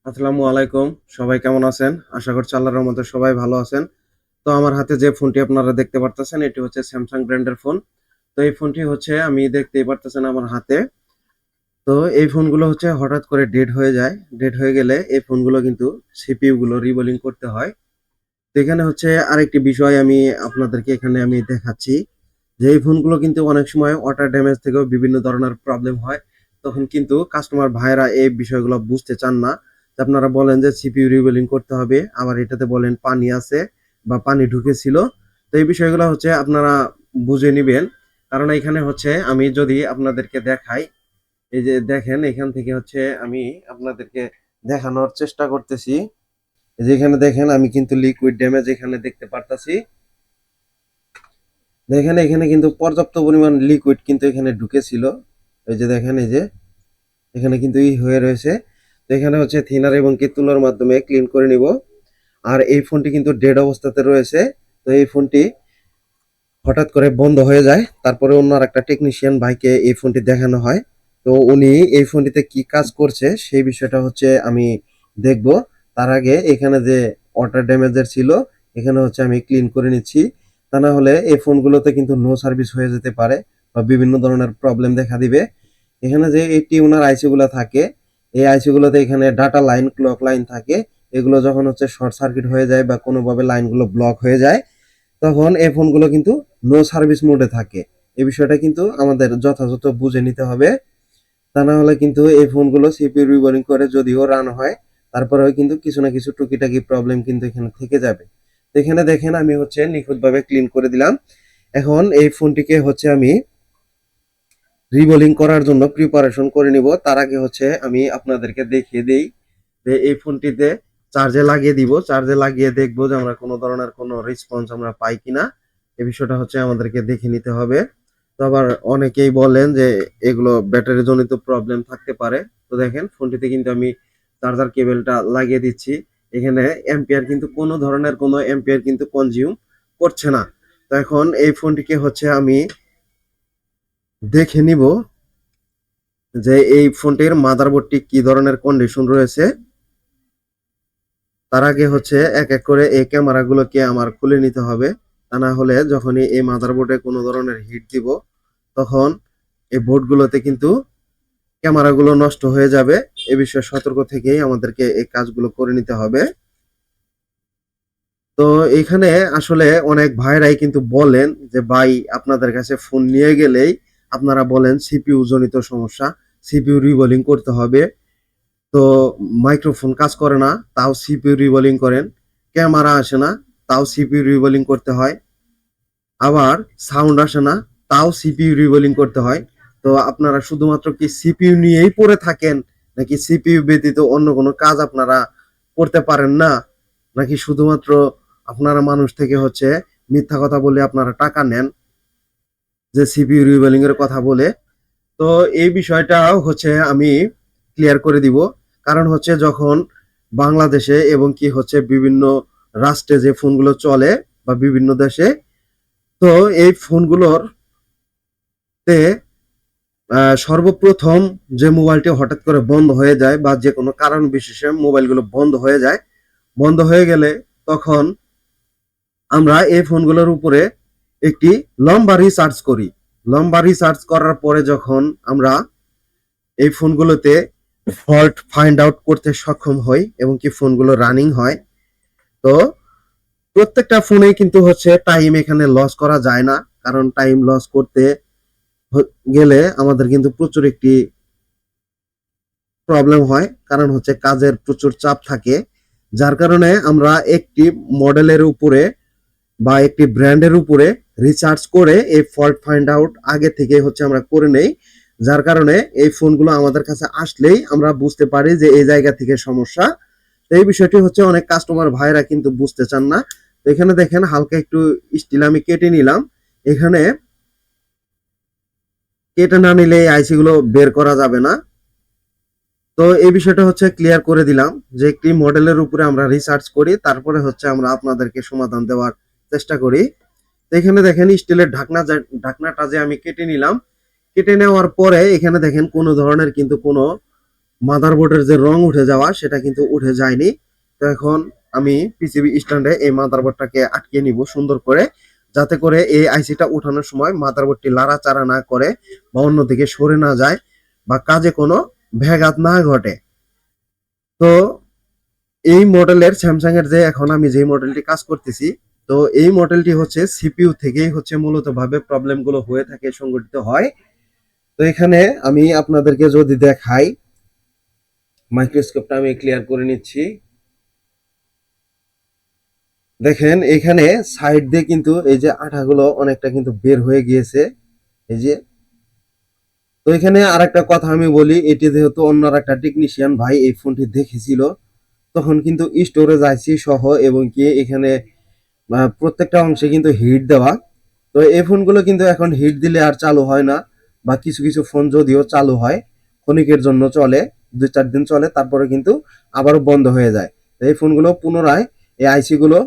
আসসালামু আলাইকুম। সবাই কেমন আছেন? আশা করছি আল্লাহর রহমতে সবাই ভালো আছেন। তো আমার হাতে যে ফোনটি আপনারা দেখতে পারতেছেন এটি হচ্ছে Samsung ব্র্যান্ডের ফোন। তো এই ফোনটি হচ্ছে আমি দেখতেই পারতেছেন আমার হাতে। তো এই ফোনগুলো হচ্ছে হঠাৎ করে ডেড হয়ে যায়। ডেড হয়ে গেলে এই ফোনগুলো কিন্তু সিপিইউ গুলো রিবোলিং করতে হয়। তো এখানে হচ্ছে আরেকটি বিষয় আমি আপনাদেরকে এখানে আমি দেখাচ্ছি যে এই ফোনগুলো কিন্তু অনেক সময় ওয়াটার ড্যামেজ থেকেও বিভিন্ন ধরনের প্রবলেম হয়। তখন কিন্তু কাস্টমার ভাইয়েরা এই বিষয়গুলো বুঝতে চান না। যে আপনারা বলেন যে সিপিইউ রিবোলিং করতে হবে, আবার এটাতে বলেন পানি আছে বা পানি ঢুকেছিল। তো এই বিষয়গুলো হচ্ছে আপনারা বুঝে নিবেন। কারণ এখানে হচ্ছে আমি যদি আপনাদেরকে দেখাই, এই যে দেখেন এখান থেকে হচ্ছে আমি আপনাদেরকে দেখানোর চেষ্টা করতেছি। এই যে এখানে দেখেন আমি কিন্তু লিকুইড ড্যামেজ এখানে দেখতে পারতাছি। দেখেন এখানে কিন্তু পর্যাপ্ত পরিমাণ লিকুইড কিন্তু এখানে ঢুকেছিল। এই যে দেখেন এই যে এখানে কিন্তু হয়ে রয়েছে। তো এখানে হচ্ছে থিনার এবং কি তুলোর মাধ্যমে ক্লিন করে নিব। আর এই ফোনটি কিন্তু ডেড অবস্থাতে রয়েছে। তো এই ফোনটি হঠাৎ করে বন্ধ হয়ে যায়। তারপরে অন্য আরেকটা টেকনিশিয়ান ভাইকে এই ফোনটি দেখানো হয়। তো উনি এই ফোনটিতে কি কাজ করছে সেই বিষয়টা হচ্ছে আমি দেখব। তার আগে এখানে যে ওয়াটার ড্যামেজের ছিল এখানে হচ্ছে আমি ক্লিন করে নিচ্ছি। তা না হলে এই ফোনগুলোতে কিন্তু নো সার্ভিস হয়ে যেতে পারে বা বিভিন্ন ধরনের প্রবলেম দেখা দিবে। এখানে যে এই টিউনার আইসি গুলো থাকে, এই আইসি গুলোতে এখানে ডাটা লাইন, ক্লক লাইন থাকে। এগুলো যখন হচ্ছে শর্ট সার্কিট হয়ে যায় বা কোনোভাবে লাইনগুলো ব্লক হয়ে যায়, তখন এই ফোনগুলো কিন্তু নো সার্ভিস মোডে থাকে। এই বিষয়টা কিন্তু আমাদের যথাযথ বুঝে নিতে হবে। তা না হলে কিন্তু এই ফোনগুলো সিপিইউ রিবোলিং করে যদিও রান হয়, তারপরেও কিন্তু কিছু না কিছু টুকিটাকি প্রবলেম কিন্তু এখানে থেকে যাবে। তো এখানে দেখেন আমি হচ্ছে নিখুঁতভাবে ক্লিন করে দিলাম। এখন এই ফোনটিকে হচ্ছে আমি রিবোলিং করার জন্য প্রিপারেশন করে নিব। তার আগে হচ্ছে আমি আপনাদেরকে দেখিয়ে দেই যে এই ফোনটিতে চার্জে লাগিয়ে দিব। চার্জে লাগিয়ে দেখবো যে আমরা কোনো ধরনের কোনো রেসপন্স আমরা পাই কিনা। এই বিষয়টা হচ্ছে আমাদেরকে দেখে নিতে হবে। তো আবার অনেকেই বলেন যে এগুলো ব্যাটারি জনিত প্রবলেম থাকতে পারে। তো দেখেন ফোনটিতে কিন্তু আমি চার্জার কেবলটা লাগিয়ে দিচ্ছি। এখানে এম্পিয়ার কিন্তু কোনো ধরনের কোনো এম্পিয়ার কিন্তু কনজিউম করছে না। তো এখন এই ফোনটিকে হচ্ছে আমি দেখে নিব যে এই ফোনটির মাদারবোর্ডটি কি ধরনের কন্ডিশন রয়েছে। তার আগে হচ্ছে এক এক করে এই ক্যামেরাগুলোকে আমার খুলে নিতে হবে। তা না হলে যখনই এই মাদারবোর্ডে কোনো ধরনের হিট দিব, তখন এই বোর্ডগুলোতে কিন্তু ক্যামেরাগুলো নষ্ট হয়ে যাবে। এ বিষয়ে সতর্ক থেকেই আমাদেরকে এই কাজগুলো করে নিতে হবে। তো এখানে আসলে অনেক ভাইরাই কিন্তু বলেন যে ভাই আপনাদের কাছে ফোন নিয়ে গেলেই আপনারা বলেন সিপিইউ জনিত সমস্যা, সিপিইউ রিবোলিং করতে হবে। তো মাইক্রোফোন কাজ করে না, তাও সিপিইউ রিবোলিং করেন। ক্যামেরা আসে না, তাও সিপিইউ রিবোলিং করতে হয়। আবার সাউন্ড আসে না, তাও সিপিইউ রিবোলিং করতে হয়। তো আপনারা শুধুমাত্র কি সিপিইউ নিয়েই পড়ে থাকেন, নাকি সিপিইউ ব্যতীত অন্য কোনো কাজ আপনারা করতে পারেন না, নাকি শুধুমাত্র আপনারা মানুষ থেকে হচ্ছে মিথ্যা কথা বলে আপনারা টাকা নেন, যে সিপিইউ রিবোলিং এর কথা বলে। তো এই বিষয়টাও হচ্ছে আমি ক্লিয়ার করে দিব। কারণ হচ্ছে যখন বাংলাদেশে এবং কি হচ্ছে বিভিন্ন রাষ্ট্রে যে ফোনগুলো চলে বা বিভিন্ন দেশে, তো এই ফোনগুলোর তে সর্বপ্রথম যে মোবাইলটি হঠাৎ করে বন্ধ হয়ে যায় বা যে কোনো কারণ বিশেষে মোবাইলগুলো বন্ধ হয়ে যায়, বন্ধ হয়ে গেলে তখন আমরা এই ফোনগুলোর উপরে একটি লম্বা রিসার্চ করি। লম্বা রিসার্চ করার পরে যখন আমরা এই ফোনগুলোতে ফল্ট ফাইন্ড আউট করতে সক্ষম হই এবং কি ফোনগুলো রানিং হয়, তো প্রত্যেকটা ফোনেই কিন্তু হচ্ছে টাইম এখানে লস করা যায় না। কারণ টাইম লস করতে গেলে আমাদের কিন্তু প্রচুর একটি প্রবলেম হয়। কারণ হচ্ছে কাজের প্রচুর চাপ থাকে। যার কারণে আমরা একটি মডেলের উপরে বা একটি ব্র্যান্ডের উপরে রিসার্চ করে এই ফল্ট ফাইন্ড আউট আগে থেকে হচ্ছে আমরা করে নেই। যার কারণে এই ফোনগুলো আমাদের কাছে আসলেই আমরা বুঝতে পারি যে এই জায়গা থেকে সমস্যা। তো এই বিষয়টি হচ্ছে অনেক কাস্টমার ভাইরা কিন্তু বুঝতে চান না। তো এখানে দেখেন হালকা একটু স্টিল আমি কেটে নিলাম। এখানে কেটে না নিলে এই আইসি গুলো বের করা যাবে না। তো এই বিষয়টা হচ্ছে ক্লিয়ার করে দিলাম যে একটি মডেলের উপরে আমরা রিসার্চ করি, তারপরে হচ্ছে আমরা আপনাদেরকে সমাধান দেওয়ার চেষ্টা করি। তো এখানে দেখেন স্টিলের ঢাকনাটা যে আমি কেটে নিলাম। কেটে নেওয়ার পরে এখানে দেখেন কোনো ধরনের কিন্তু কোনো মাদারবোর্ডের যে রং উঠে যাওয়া সেটা কিন্তু উঠে যায়নি। তো এখন আমি পিসিবি স্ট্যান্ডে এই মাদারবোর্ডটাকে আটকে নিব সুন্দর করে, যাতে করে এই আইসিটা উঠানোর সময় মাদারবোর্ডটি লাড়াচাড়া না করে বা অন্যদিকে সরে না যায় বা কাজে কোনো ব্যাঘাত না ঘটে। তো এই মডেলের স্যামসাং এর যে এখন আমি যে মডেলটি কাজ করতেছি, তো এই মডেলটি হচ্ছে সিপিইউ থেকেই হচ্ছে মূলত ভাবে প্রবলেম গুলো হয়ে থাকে, সংঘটিত হয়। তো এখানে আমি আপনাদেরকে যদি দেখাই, মাইক্রোস্কোপটা আমি ক্লিয়ার করে নিচ্ছি। দেখেন এখানে সাইড দিয়ে কিন্তু এই যে আঠাগুলো অনেকটা কিন্তু বের হয়ে গিয়েছে, এই যে। তো এখানে আরেকটা কথা আমি বলি, এটি যেহেতু অন্য একটা টেকনিশিয়ান ভাই এই ফোনটি দেখেছিল, তখন কিন্তু স্টোরেজ আইসি সহ এবং কি এখানে প্রত্যেকটা অংশে কিন্তু হিট দেওয়া। তো এই ফোনগুলো কিন্তু এখন হিট দিলে আর চালু হয় না, বা কিছু কিছু ফোন যদিও চালু হয় ক্ষণিকের জন্য চলে, 2-4 দিন চলে, তারপরে কিন্তু আবারও বন্ধ হয়ে যায়। তো এই ফোনগুলো পুনরায় এই আইসি গুলো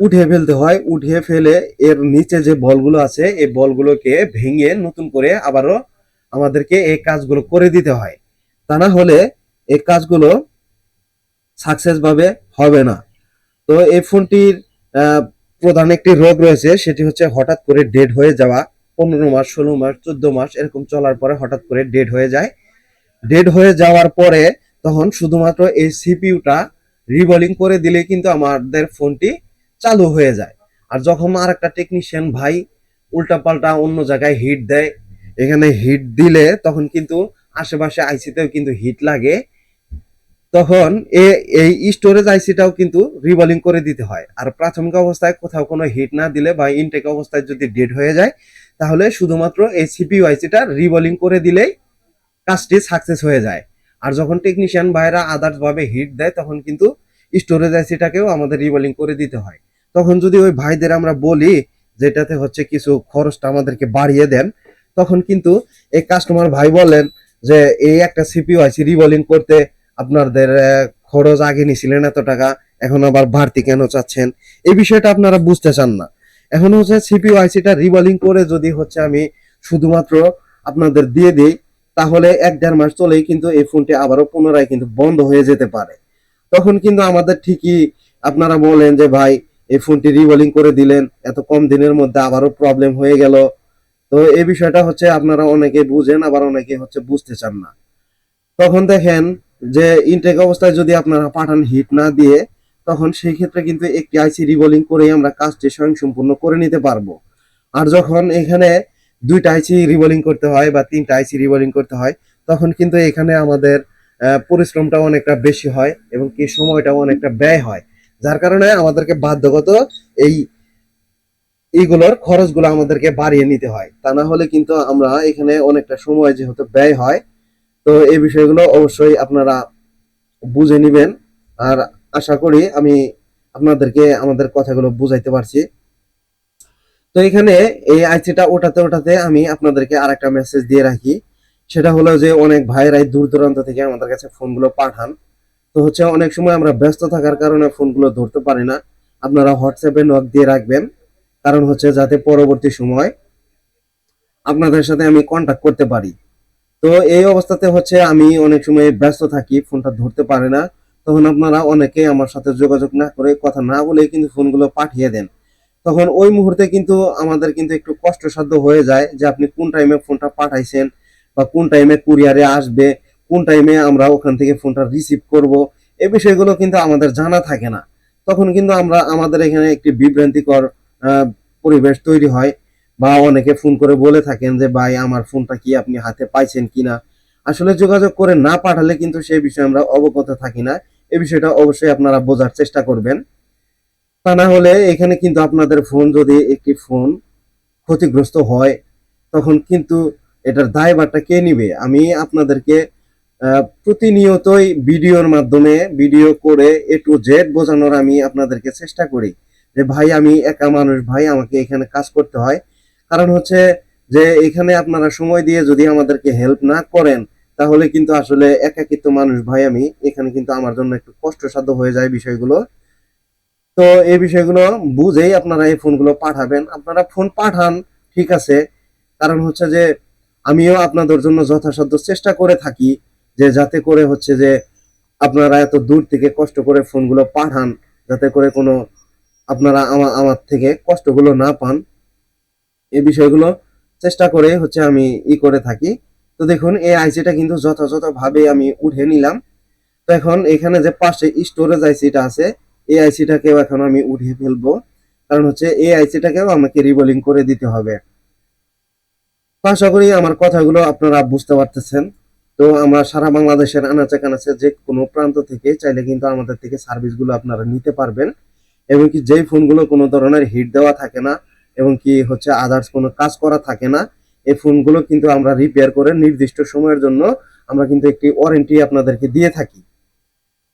উঠিয়ে ফেলতে হয়, উঠিয়ে ফেলে এর নিচে যে বলগুলো আছে এই বলগুলোকে ভেঙে নতুন করে আবারও আমাদেরকে এই কাজগুলো করে দিতে হয়। তা না হলে এই কাজগুলো সাকসেস ভাবে হবে না। তো এই ফোনটির আহ, প্রধান একটি রোগ রয়েছে, সেটি হচ্ছে হঠাৎ করে ডেড হয়ে যাওয়া। 15 মাস, 16 মাস, 14 মাস এরকম চলার পরে হঠাৎ করে ডেড হয়ে যায়। ডেড হয়ে যাওয়ার পরে তখন শুধুমাত্র এই সিপিইউটা রিবোলিং করে দিলে কিন্তু আমাদের ফোনটি চালু হয়ে যায়। আর যখন আর একটা টেকনিশিয়ান ভাই উল্টাপাল্টা অন্য জায়গায় হিট দেয়, এখানে হিট দিলে তখন কিন্তু আশেপাশে আইসিতেও কিন্তু হিট লাগে, তখন এই স্টোরেজ আইসিটাও কিন্তু রিবোলিং করে দিতে হয়। আর প্রাথমিক অবস্থায় কোথাও কোনো হিট না দিলে বা ইনটেক অবস্থায় যদি ডেড হয়ে যায়, তাহলে শুধুমাত্র এই সিপিইউ আইসিটা রিবোলিং করে দিলেই কাজটি সাকসেস হয়ে যায়। আর যখন টেকনিশিয়ান ভাইরা আদার্স ভাবে হিট দেয়, তখন কিন্তু স্টোরেজ আইসিটাকেও আমাদের রিবোলিং করে দিতে হয়। তখন যদি ওই ভাইদের আমরা বলি যেটাতে হচ্ছে কিছু খরচটা আমাদেরকে বাড়িয়ে দেন, তখন কিন্তু এই কাস্টমার ভাই বলেন যে এই একটা সিপিইউ আইসি রিবোলিং করতে আপনাদের খরচ আগে নিছিলেন এত টাকা, এখন আবার বাড়তি কেন চাচ্ছেন? এই বিষয়টা আপনারা বুঝতে চান না। এখন হচ্ছে সিপিইউ আইসিটা রিবোলিং করে যদি হচ্ছে আমি শুধুমাত্র আপনাদের দিয়ে দিই, তাহলে 1-1.5 মাস চলেই কিন্তু এই ফোনটি আবারও পুনরায় কিন্তু বন্ধ হয়ে যেতে পারে। তখন কিন্তু আমাদের ঠিকই আপনারা বলেন যে ভাই এই ফোনটি রিবোলিং করে দিলেন, এত কম দিনের মধ্যে আবারও প্রবলেম হয়ে গেল। তো এই বিষয়টা হচ্ছে আপনারা অনেকে বুঝেন, আবার অনেকে হচ্ছে বুঝতে চান না। তখন দেখেন যে ইনটেক অবস্থায় যদি আপনারা পাঠান হিট না দিয়ে, তখন সেই ক্ষেত্রে কিন্তু একটি আইসি রিবোলিং করেই আমরা কাজটি স্বয়ংসম্পূর্ণ করে নিতে পারবো। আর যখন এখানে 2টা আইসি রিবোলিং করতে হয় বা 3টা আইসি রিবোলিং করতে হয়, তখন কিন্তু এখানে আমাদের পরিশ্রমটা অনেকটা বেশি হয় এবং কি সময়টাও অনেকটা ব্যয় হয়। যার কারণে আমাদেরকে বাধ্যগত এই এইগুলোর খরচগুলো আমাদেরকে বাড়িয়ে নিতে হয়। তা না হলে কিন্তু আমরা এখানে অনেকটা সময় যেহেতু ব্যয় হয়। তো এই বিষয়গুলো অবশ্যই আপনারা বুঝে নিবেন। আর আশা করি আমি আপনাদেরকে আমাদের কথাগুলো বুঝাইতে পারছি। তো এখানে এই আইসিটা ওঠাতে ওঠাতে আমি আপনাদেরকে আরেকটা মেসেজ দিয়ে রাখি, সেটা হলো যে অনেক ভাইরাই দূর দূরান্ত থেকে আমাদের কাছে ফোনগুলো পাঠান। তো হচ্ছে অনেক সময় আমরা ব্যস্ত থাকার কারণে ফোনগুলো ধরতে পারি না। আপনারা হোয়াটসঅ্যাপে নক দিয়ে রাখবেন, কারণ হচ্ছে যাতে পরবর্তী সময় আপনাদের সাথে আমি কন্টাক্ট করতে পারি। তো এই অবস্থাতে হচ্ছে আমি অনেক সময় ব্যস্ত থাকি, ফোনটা ধরতে পারে না। তখন আপনারা অনেকেই আমার সাথে যোগাযোগ না করে, কথা না বলে কিন্তু ফোনগুলো পাঠিয়ে দেন। তখন ওই মুহূর্তে কিন্তু আমাদের কিন্তু একটু কষ্টসাধ্য হয়ে যায় যে আপনি কোন টাইমে ফোনটা পাঠাইছেন বা কোন টাইমে কুরিয়ারে আসবে, কোন টাইমে আমরা ওখান থেকে ফোনটা রিসিভ করব, এই বিষয়গুলো কিন্তু আমাদের জানা থাকে না। তখন কিন্তু আমরা আমাদের এখানে একটি বিভ্রান্তিকর আহ, পরিবেশ তৈরি হয়। বা অনেকে ফোন করে বলে থাকেন যে ভাই আমার ফোনটা কি আপনি হাতে পাইছেন কিনা। আসলে যোগাযোগ করে না পাঠালে কিন্তু সেই বিষয়ে আমরা অবগত থাকি না। এই বিষয়টা অবশ্যই আপনারা বোঝার চেষ্টা করবেন। তা না হলে এখানে কিন্তু আপনাদের ফোন যদি একটি ফোন ক্ষতিগ্রস্ত হয়, তখন কিন্তু এটার দায়ভারটা কে নিবে? আমি আপনাদেরকে প্রতিনিয়তই ভিডিওর মাধ্যমে ভিডিও করে A to Z বোঝানোর আমি আপনাদেরকে চেষ্টা করি যে ভাই আমি একা মানুষ, ভাই আমাকে এখানে কাজ করতে হয়। কারণ হচ্ছে যে এখানে আপনারা সময় দিয়ে যদি আমাদেরকে হেল্প না করেন, তাহলে কিন্তু আসলে একাকিত্ব মানুষ ভাই আমি, এখানে কিন্তু আমার জন্য একটু কষ্টসাধ্য হয়ে যায় বিষয়গুলো। তো এই বিষয়গুলো বুঝেই আপনারা এই ফোনগুলো পাঠাবেন। আপনারা ফোন পাঠান, ঠিক আছে, কারণ হচ্ছে যে আমিও আপনাদের জন্য যথাসাধ্য চেষ্টা করে থাকি যে যাতে করে হচ্ছে যে আপনারা এত দূর থেকে কষ্ট করে ফোনগুলো পাঠান, যাতে করে কোনো আপনারা আমার থেকে কষ্টগুলো না পান, এই বিষয়গুলো চেষ্টা করে হচ্ছে আমি করে থাকি। তো দেখুন এই আইসিটা কিন্তু যথাযথভাবে আমি উঠে নিলাম। তো এখন এখানে যে পাশে স্টোরেজ আইসিটা আছে, এই আইসিটাকেও এখন আমি উঠিয়ে ফেলবো, কারণ হচ্ছে এই আইসিটাকেও আমাকে রিবোলিং করে দিতে হবে। তো আশা করি আমার কথাগুলো আপনারা বুঝতে পারতেছেন। তো আমরা সারা বাংলাদেশের আনাচে কানাচে যে কোনো প্রান্ত থেকে চাইলে কিন্তু আমাদের থেকে সার্ভিসগুলো আপনারা নিতে পারবেন, এবং কি যেই ফোনগুলো কোনো ধরনের হিট দেওয়া থাকে না এবং কি হচ্ছে আদার্স কোনো কাজ করা থাকে না, এই ফোনগুলো কিন্তু আমরা রিপেয়ার করে নির্দিষ্ট সময়ের জন্য আমরা কিন্তু একটি ওয়ারেন্টি আপনাদেরকে দিয়ে থাকি।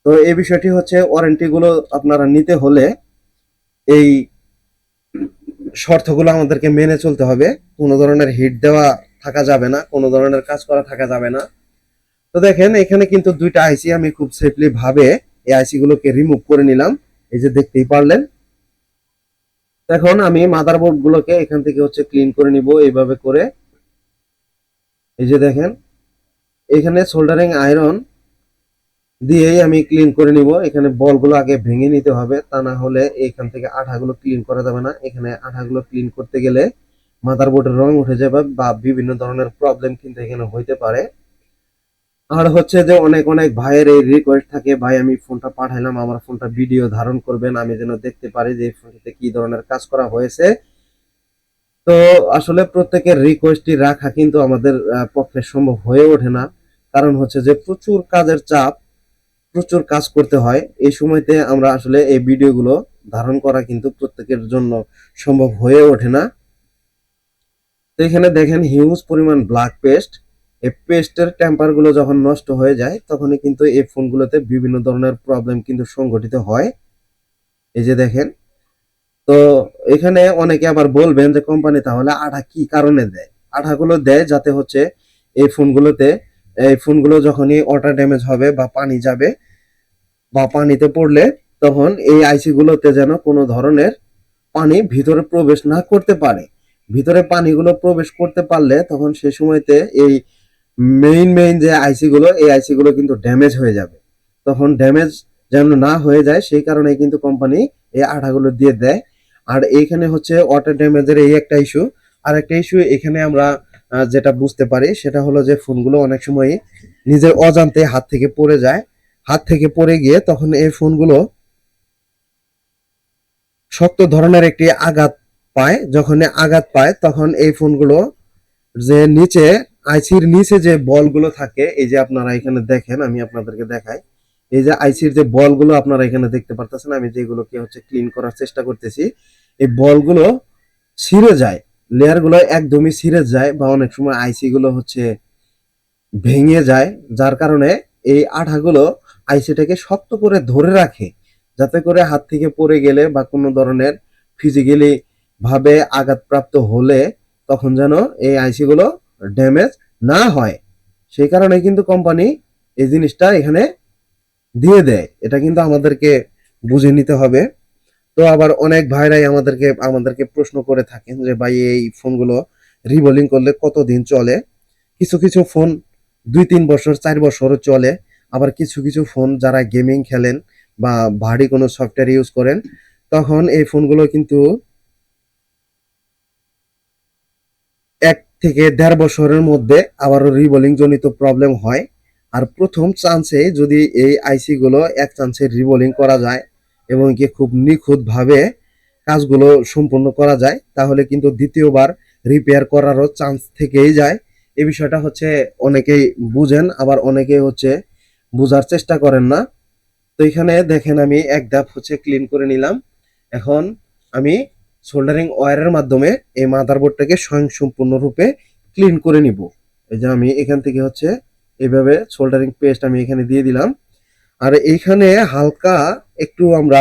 তো এই বিষয়টি হচ্ছে ওয়ারেন্টি গুলো আপনারা নিতে হলে এই শর্তগুলো আমাদেরকে মেনে চলতে হবে। কোনো ধরনের হিট দেওয়া থাকা যাবে না, কোনো ধরনের কাজ করা থাকা যাবে না। তো দেখেন এখানে কিন্তু দুইটা আইসি আমি খুব সেফলি ভাবে এই আইসি গুলোকে রিমুভ করে নিলাম, এই যে দেখতেই পারলেন। এখন আমি মাদারবোর্ড গুলোকে এখান থেকে হচ্ছে ক্লিন করে নিব এইভাবে করে। এই যে দেখেন এখানে সোল্ডারিং আয়রন দিয়েই আমি ক্লিন করে নিব। এখানে বলগুলো আগে ভেঙে নিতে হবে, তা না হলে এখান থেকে আঠাগুলো ক্লিন করা যাবে না। এখানে আঠাগুলো ক্লিন করতে গেলে মাদারবোর্ডের রং উঠে যাবে বা বিভিন্ন ধরনের প্রবলেম কিন্তু এখানে হইতে পারে। আর হচ্ছে যে অনেক অনেক ভাইয়ের এই রিকোয়েস্ট থাকে, ভাই আমি ফোনটা পাঠাইলাম, আমার ফোনটা ভিডিও ধারণ করবেন, আমি যেন দেখতে পারি যে এই ফোনটাতে কি ধরনের কাজ করা হয়েছে। তো আসলে প্রত্যেকের রিকোয়েস্টই রাখা কিন্তু আমাদের পক্ষে সম্ভব হয়ে ওঠে না, কারণ হচ্ছে যে প্রচুর কাজের চাপ, প্রচুর কাজ করতে হয়। এই সময়তে আমরা আসলে এই ভিডিওগুলো ধারণ করা কিন্তু প্রত্যেকের জন্য সম্ভব হয়ে ওঠে না। তো এখানে দেখেন হিউজ পরিমাণ ব্ল্যাক পেস্ট। এই পেস্টের টেম্পার গুলো যখন নষ্ট হয়ে যায় তখনই কিন্তু এই ফোনগুলোতে বিভিন্ন ধরনের প্রবলেম কিন্তু সংঘটিত হয়। এই যে দেখেন। তো এখানে অনেকে আবার বলবেন যে কোম্পানি তাহলে আঠা কি কারণে দেয়। আঠাগুলো দেয় যাতে হচ্ছে এই ফোনগুলোতে, এই ফোনগুলো যখনই ওয়াটার ড্যামেজ হবে বা পানি যাবে বা পানিতে পড়লে তখন এই আইসি গুলোতে যেন কোনো ধরনের পানি ভিতরে প্রবেশ না করতে পারে। ভিতরে পানিগুলো প্রবেশ করতে পারলে তখন সে সময়তে এই মেইন যে আইসি গুলো, এই আইসি গুলো কিন্তু ড্যামেজ হয়ে যাবে। তখন ড্যামেজ যেন না হয়ে যায় সেই কারণে কিন্তু কোম্পানি এই আঠাগুলো দিয়ে দেয়। আর এইখানে হচ্ছে ওয়াটার ড্যামেজের এই একটা ইস্যু। আর একটা ইস্যু এখানে আমরা যেটা বুঝতে পারি সেটা হলো যে ফোনগুলো অনেক সময় নিজের অজান্তে হাত থেকে পড়ে যায়। হাত থেকে পড়ে গিয়ে তখন এই ফোনগুলো শক্ত ধরনের একটি আঘাত পায়। যখন আঘাত পায় তখন এই ফোনগুলো যে নিচে, আইসির নিচে যে বলগুলো থাকে, এই যে আপনারা এখানে দেখেন, আমি আপনাদেরকে দেখাই। এই যে আইসির যে বলগুলো আপনারা এখানে দেখতে পারতেছেন, আমি যেগুলোকে হচ্ছে ক্লিন করার চেষ্টা করতেছি, এই বলগুলো ছিঁড়ে যায়, লেয়ার গুলো একদমই ছিঁড়ে যায়, বা অনেক সময় আইসি গুলো হচ্ছে ভেঙে যায়, যার কারণে এই আঠাগুলো আইসিটাকে শক্ত করে ধরে রাখে, যাতে করে হাত থেকে পড়ে গেলে বা কোনো ধরনের ফিজিক্যালি ভাবে আঘাতপ্রাপ্ত হলে তখন যেন এই আইসি গুলো ড্যামেজ না হয়। সেই কারণে কিন্তু কোম্পানি এই জিনিসটা এখানে দিয়ে দেয়, এটা কিন্তু আমাদেরকে বুঝে নিতে হবে। তো আবার অনেক ভাইরাই আমাদেরকে প্রশ্ন করে থাকেন যে ভাই এই ফোনগুলো রিবোলিং করলে কতদিন চলে। কিছু কিছু ফোন 2-3 বছর 4 বছরও চলে। আবার কিছু কিছু ফোন যারা গেমিং খেলেন বা ভারী কোনো সফটওয়্যার ইউজ করেন তখন এই ফোনগুলো কিন্তু 1 থেকে 1.5 বছরের মধ্যে আবারও রিবোলিং জনিত প্রবলেম হয়। আর প্রথম চান্সে যদি এই আইসি গুলো এক চান্সে রিবোলিং করা যায় এবং কি খুব নিখুঁত ভাবে কাজগুলো সম্পূর্ণ করা যায়, তাহলে কিন্তু দ্বিতীয়বার রিপেয়ার করারও চান্স থেকেই যায়। এই বিষয়টা হচ্ছে অনেকেই বুঝেন, আবার অনেকেই হচ্ছে বুঝার চেষ্টা করেন না। তো এখানে দেখেন আমি এক ধাপ হচ্ছে ক্লিন করে নিলাম। এখন আমি সোল্ডারিং ওয়্যারের মাধ্যমে এই মাদারবোর্ডটাকে স্বয়ংসম্পূর্ণরূপে ক্লিন করে নিব। এই যে আমি এখান থেকে হচ্ছে এইভাবে সোল্ডারিং পেস্ট আমি এখানে দিয়ে দিলাম। আর এইখানে হালকা একটু আমরা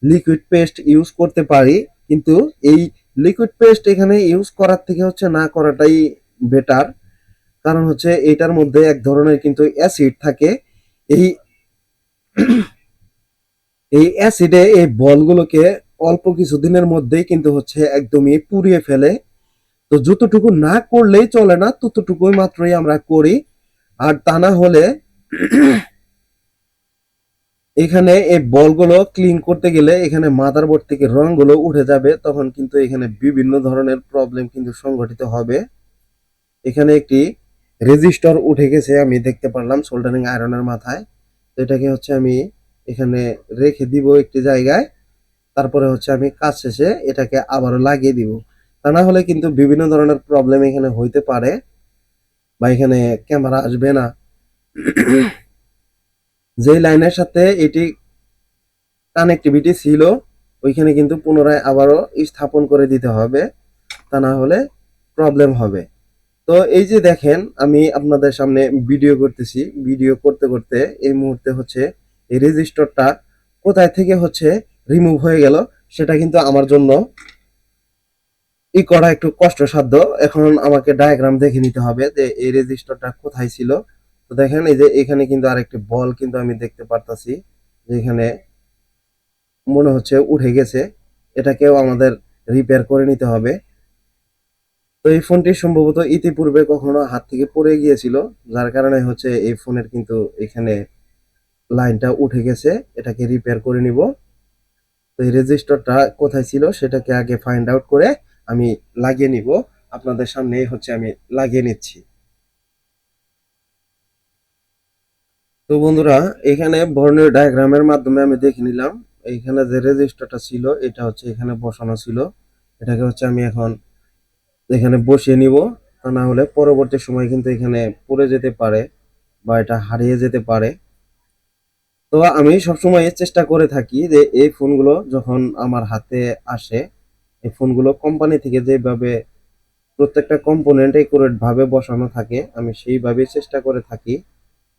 লিকুইড পেস্ট ইউজ করতে পারি, কিন্তু এই লিকুইড পেস্ট এখানে ইউজ করার থেকে হচ্ছে না করাটাই বেটার। কারণ হচ্ছে এটার মধ্যে এক ধরনের কিন্তু অ্যাসিড থাকে। এই এই অ্যাসিডে এই বলগুলোকে অল্প কিছুদিনের মধ্যেই কিন্তু হচ্ছে একদমই পুড়িয়ে ফেলে। তো যতটুকু না করলেই চলে না, ততটুকুই মাত্রই আমরা করি। আর তা না হলে এখানে এই বলগুলো ক্লিন করতে গেলে এখানে মাদারবোর্ড থেকে রঙগুলো উঠে যাবে, তখন কিন্তু এখানে বিভিন্ন ধরনের প্রবলেম কিন্তু সংঘটিত হবে। এখানে একটি রেজিস্টার উঠে গেছে, আমি দেখতে পারলাম সোল্ডারিং আয়রনের মাথায়। তো এটাকে হচ্ছে আমি এখানে রেখে দিব একটি জায়গায়, তারপরে হচ্ছে আমি কাজ শেষে এটাকে আবারও লাগিয়ে দিব। তা না হলে কিন্তু বিভিন্ন ধরনের প্রবলেম এখানে হইতে পারে, বা এখানে ক্যামেরা আসবে না। যে লাইনের সাথে এটি কানেক্টিভিটি ছিল ওইখানে কিন্তু পুনরায় আবারও স্থাপন করে দিতে হবে, তা না হলে প্রবলেম হবে। তো এই যে দেখেন আমি আপনাদের সামনে ভিডিও করতেছি, ভিডিও করতে করতে এই মুহূর্তে হচ্ছে এই রেজিস্টারটা কোথায় থেকে হচ্ছে রিমুভ হয়ে গেল সেটা কিন্তু আমার জন্য করা একটু কষ্টসাধ্য। এখন আমাকে ডায়াগ্রাম দেখে নিতে হবে যে এই রেজিস্টারটা কোথায় ছিল। তো দেখেন এই যে এখানে কিন্তু আরেকটি বল কিন্তু আমি দেখতে পারতাছি যে এখানে মনে হচ্ছে উঠে গেছে, এটাকেও আমাদের রিপেয়ার করে নিতে হবে। তো এই ফোনটি সম্ভবত ইতিপূর্বে কখনো হাত থেকে পড়ে গিয়েছিল, যার কারণে হচ্ছে এই ফোনের কিন্তু এখানে লাইনটা উঠে গেছে, এটাকে রিপেয়ার করে নিব। তো এই রেজিস্টারটা কোথায় ছিল সেটাকে আগে ফাইন্ড আউট করে আমি লাগিয়ে নিব। আপনাদের সামনে হচ্ছে আমি লাগিয়ে নিচ্ছি। তো বন্ধুরা, এখানে বর্ণীয় ডায়াগ্রামের মাধ্যমে আমি দেখে নিলাম এইখানে যে রেজিস্টারটা ছিল এটা হচ্ছে এখানে বসানো ছিল। এটাকে হচ্ছে আমি এখন এখানে বসিয়ে নিব, তা না হলে পরবর্তী সময় কিন্তু এখানে পড়ে যেতে পারে বা এটা হারিয়ে যেতে পারে। তো আমি সবসময় চেষ্টা করে থাকি যে এই ফোনগুলো যখন আমার হাতে আসে, এই ফোনগুলো কোম্পানি থেকে যেভাবে প্রত্যেকটা কম্পোনেন্ট একুরেট ভাবে বসানো থাকে, আমি সেইভাবেই চেষ্টা করে থাকি